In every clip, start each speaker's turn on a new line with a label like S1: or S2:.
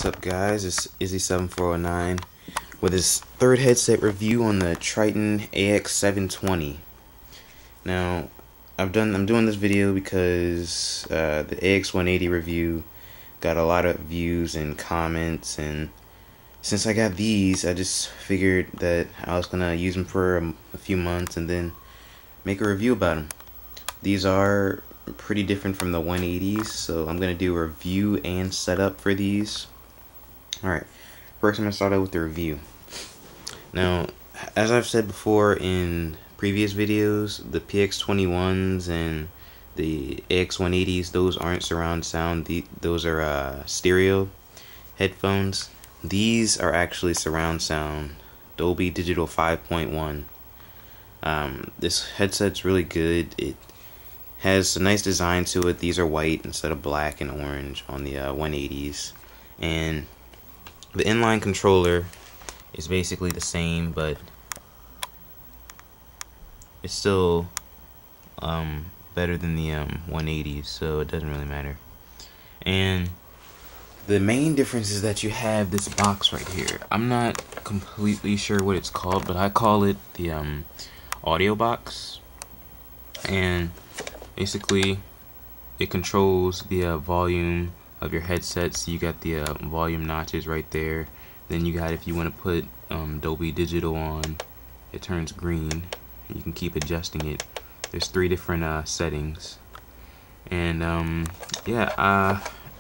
S1: What's up, guys? It's Izzy7409 with his third headset review on the Tritton AX720. Now, I'm doing this video because the AX180 review got a lot of views and comments, and since I got these, I just figured that I was gonna use them for a few months and then make a review about them. These are pretty different from the 180s, so I'm gonna do a review and setup for these. Alright, first I'm gonna start out with the review. Now, as I've said before in previous videos, the PX21s and the AX180s, those aren't surround sound. Those are stereo headphones. These are actually surround sound, Dolby Digital 5.1. This headset's really good. It has a nice design to it. These are white instead of black and orange on the 180s, and the inline controller is basically the same, but it's still better than the 180s, so it doesn't really matter. And the main difference is that you have this box right here. I'm not completely sure what it's called, but I call it the audio box, and basically it controls the volume of your headset. So you got the volume notches right there. Then you got, if you want to put Dolby Digital on, it turns green, and you can keep adjusting it. There's 3 different settings, and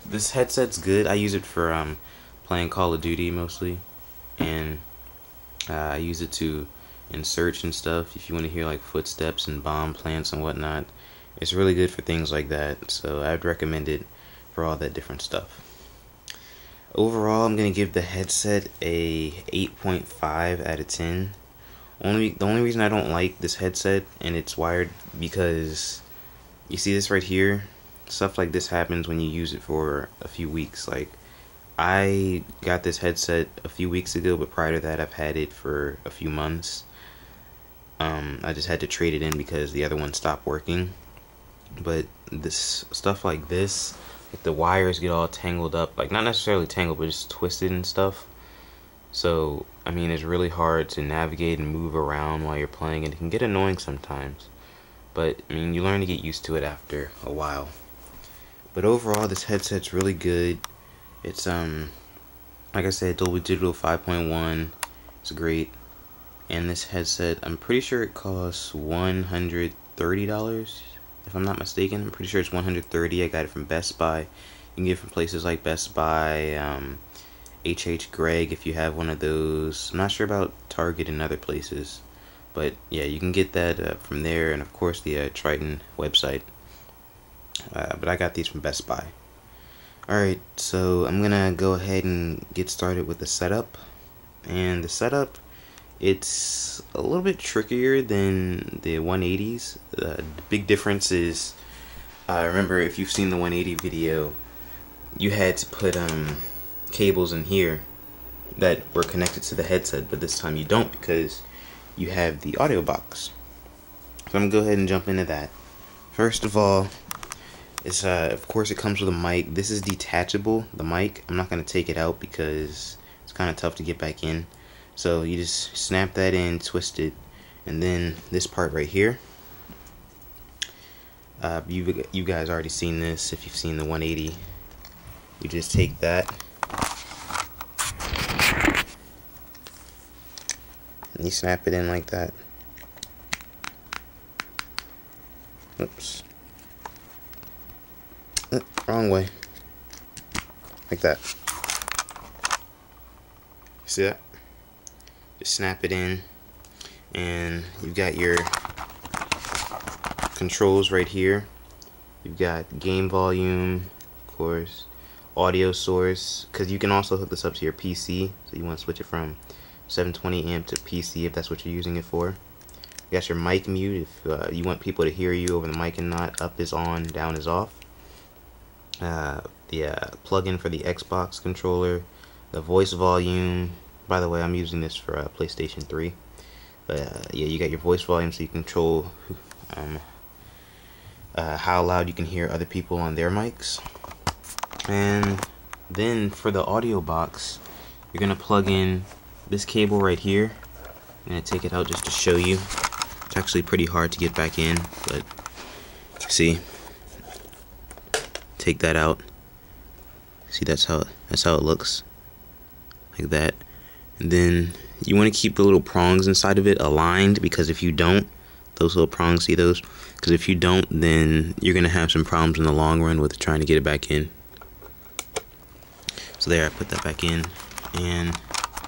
S1: this headset's good. I use it for playing Call of Duty mostly, and I use it to in search and stuff. If you want to hear like footsteps and bomb plants and whatnot, it's really good for things like that. So I'd recommend it for all that different stuff. Overall, I'm gonna give the headset a 8.5 out of 10. The only reason I don't like this headset and it's wired, because you see this right here, stuff like this happens when you use it for a few weeks. Like, I got this headset a few weeks ago, but prior to that I've had it for a few months. I just had to trade it in because the other one stopped working. But this stuff like this, like the wires get all tangled up, like not necessarily tangled, but just twisted and stuff. So I mean, it's really hard to navigate and move around while you're playing, and it can get annoying sometimes. But I mean, you learn to get used to it after a while. But overall, this headset's really good. It's like I said, Dolby Digital 5.1. It's great. And this headset, I'm pretty sure it costs $130, if I'm not mistaken. I'm pretty sure it's $130. I got it from Best Buy. You can get it from places like Best Buy, H.H. Gregg if you have one of those. I'm not sure about Target and other places, but yeah, you can get that from there, and of course the Tritton website. But I got these from Best Buy. Alright, so I'm gonna go ahead and get started with the setup. And the setup, it's a little bit trickier than the 180s. The big difference is, remember, if you've seen the 180 video, you had to put cables in here that were connected to the headset, but this time you don't, because you have the audio box. So I'm gonna go ahead and jump into that. First of all, it's of course it comes with a mic. This is detachable, the mic. I'm not gonna take it out because it's kind of tough to get back in. So you just snap that in, twist it, and then this part right here, you guys already seen this if you've seen the 180. You just take that and you snap it in like that. Oops. Wrong way. Like that. See that? Just snap it in, and you've got your controls right here. You've got game volume, of course, audio source, because you can also hook this up to your PC, so you want to switch it from 720 amp to PC if that's what you're using it for. You got your mic mute if you want people to hear you over the mic and not. Up is on, down is off. The plug-in for the Xbox controller, the voice volume. By the way, I'm using this for PlayStation 3. But yeah, you got your voice volume, so you control how loud you can hear other people on their mics. And Then for the audio box, you're gonna plug in this cable right here. I'm gonna take it out just to show you. It's actually pretty hard to get back in, but see, take that out. See, that's how it looks, like that. And then you want to keep the little prongs inside of it aligned, because if you don't, those little prongs, see those? Because if you don't, then you're gonna have some problems in the long run with trying to get it back in. So there, I put that back in, and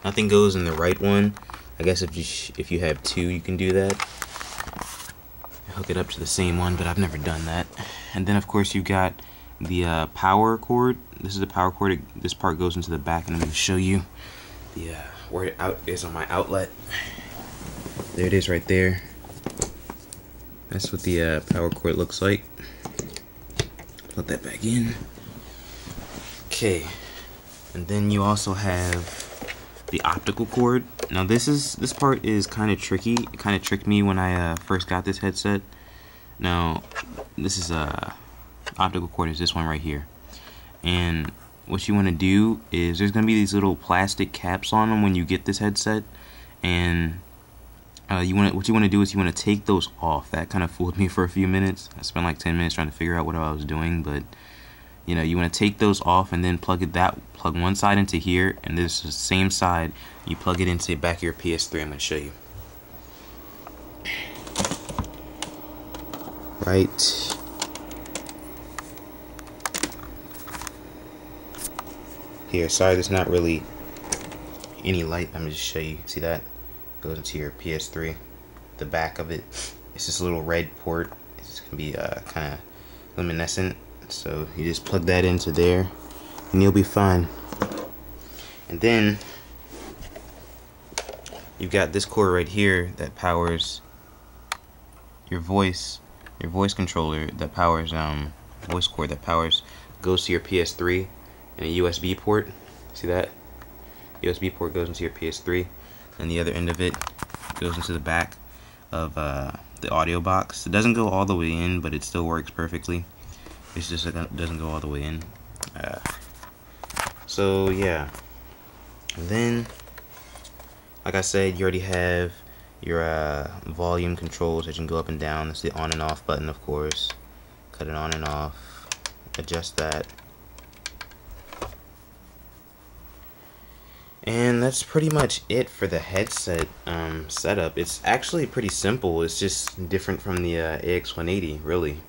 S1: nothing goes in the right one. I guess if you have two, you can do that. Hook it up to the same one, but I've never done that. And then of course you've got the power cord. This is the power cord. This part goes into the back, and I'm going to show you the where it is on my outlet. There it is right there. That's what the power cord looks like. Plug that back in. Okay, and then you also have the optical cord. Now this part is kind of tricky. It kind of tricked me when I first got this headset. Now this is optical cord is this one right here, and what you want to do is there's gonna be these little plastic caps on them when you get this headset, and what you want to do is you want to take those off. That kind of fooled me for a few minutes. I spent like 10 minutes trying to figure out what I was doing, but you know, you want to take those off and then plug one side into here, and this is the same side you plug it into the back of your PS3. I'm going to show you. Right here. Sorry, there's not really any light. I'm going to just show you. See that? Goes into your PS3. The back of it, it's this little red port. It's going to be kind of luminescent. So you just plug that into there, and you'll be fine. And then you've got this cord right here that powers your voice controller, that powers voice cord that powers, goes to your PS3, and a USB port. See that? USB port goes into your PS3, and the other end of it goes into the back of the audio box. It doesn't go all the way in, but it still works perfectly. It's just it doesn't go all the way in. So yeah. And then, like I said, you already have your volume controls that you can go up and down. That's the on and off button, of course. Cut it on and off. Adjust that. And that's pretty much it for the headset setup. It's actually pretty simple. It's just different from the AX180, really.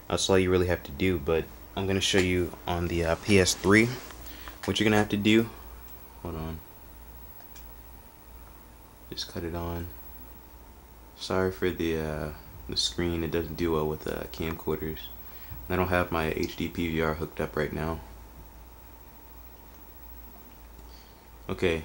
S1: That's all you really have to do, but I'm going to show you on the PS3 what you're going to have to do. Hold on. Just cut it on. Sorry for the screen. It doesn't do well with camcorders. I don't have my HD PVR hooked up right now. Okay,